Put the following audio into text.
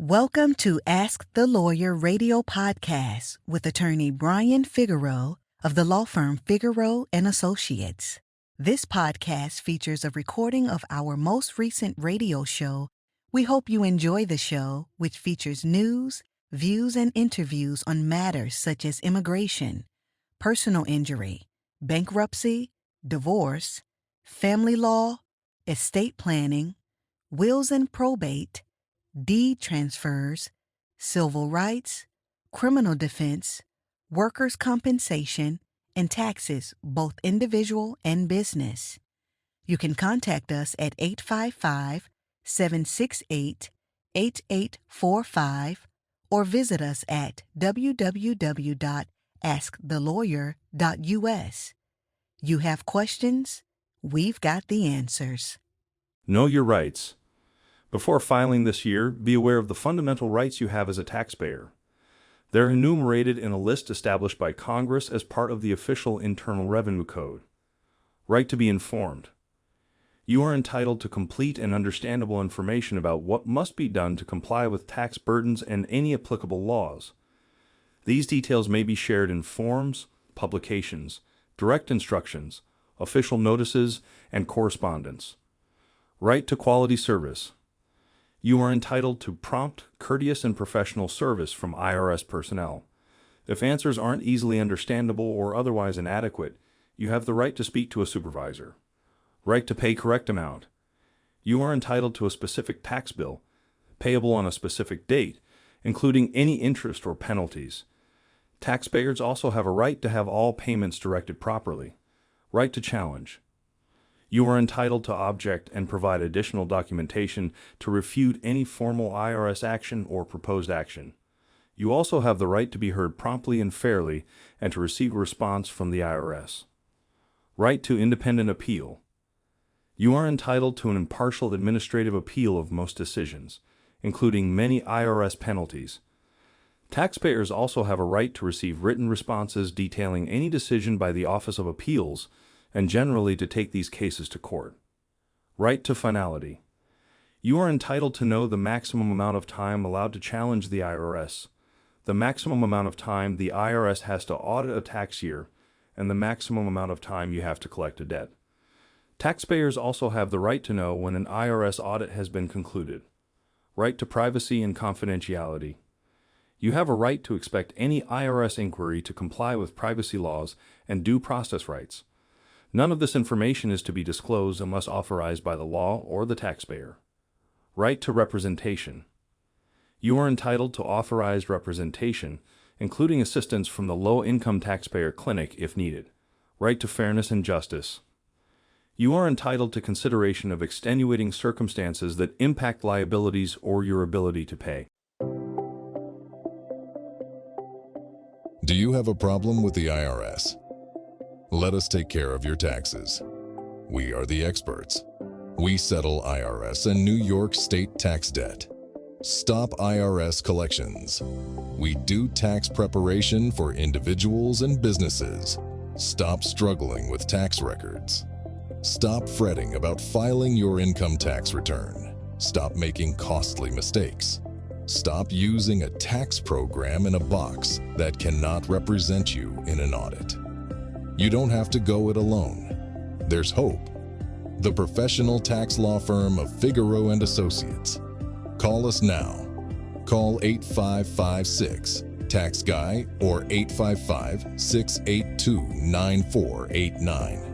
Welcome to Ask the Lawyer radio podcast with attorney Brian Figueroa of the law firm Figueroa and Associates. This podcast features a recording of our most recent radio show. We hope you enjoy the show, which features news, views, and interviews on matters such as immigration, personal injury, bankruptcy, divorce, family law, estate planning, wills and probate, deed transfers, civil rights, criminal defense, workers' compensation, and taxes, both individual and business. You can contact us at 855-768-8845 or visit us at www.askthelawyer.us. You have questions? We've got the answers. Know your rights. Before filing this year, be aware of the fundamental rights you have as a taxpayer. They're enumerated in a list established by Congress as part of the official Internal Revenue Code. Right to be informed. You are entitled to complete and understandable information about what must be done to comply with tax burdens and any applicable laws. These details may be shared in forms, publications, direct instructions, official notices, and correspondence. Right to quality service. You are entitled to prompt, courteous, and professional service from IRS personnel. If answers aren't easily understandable or otherwise inadequate, you have the right to speak to a supervisor. Right to pay correct amount. You are entitled to a specific tax bill, payable on a specific date, including any interest or penalties. Taxpayers also have a right to have all payments directed properly. Right to challenge. You are entitled to object and provide additional documentation to refute any formal IRS action or proposed action. You also have the right to be heard promptly and fairly and to receive a response from the IRS. Right to independent appeal. You are entitled to an impartial administrative appeal of most decisions, including many IRS penalties. Taxpayers also have a right to receive written responses detailing any decision by the Office of Appeals and generally to take these cases to court. Right to finality. You are entitled to know the maximum amount of time allowed to challenge the IRS, the maximum amount of time the IRS has to audit a tax year, and the maximum amount of time you have to collect a debt. Taxpayers also have the right to know when an IRS audit has been concluded. Right to privacy and confidentiality. You have a right to expect any IRS inquiry to comply with privacy laws and due process rights. None of this information is to be disclosed unless authorized by the law or the taxpayer. Right to representation. You are entitled to authorized representation, including assistance from the low-income taxpayer clinic if needed. Right to fairness and justice. You are entitled to consideration of extenuating circumstances that impact liabilities or your ability to pay. Do you have a problem with the IRS? Let us take care of your taxes. We are the experts. We settle IRS and New York state tax debt. Stop IRS collections. We do tax preparation for individuals and businesses. Stop struggling with tax records. Stop fretting about filing your income tax return. Stop making costly mistakes. Stop using a tax program in a box that cannot represent you in an audit. You don't have to go it alone. There's hope. The professional tax law firm of Figueroa and Associates. Call us now. Call 8556-TAX-GUY or 855-682-9489.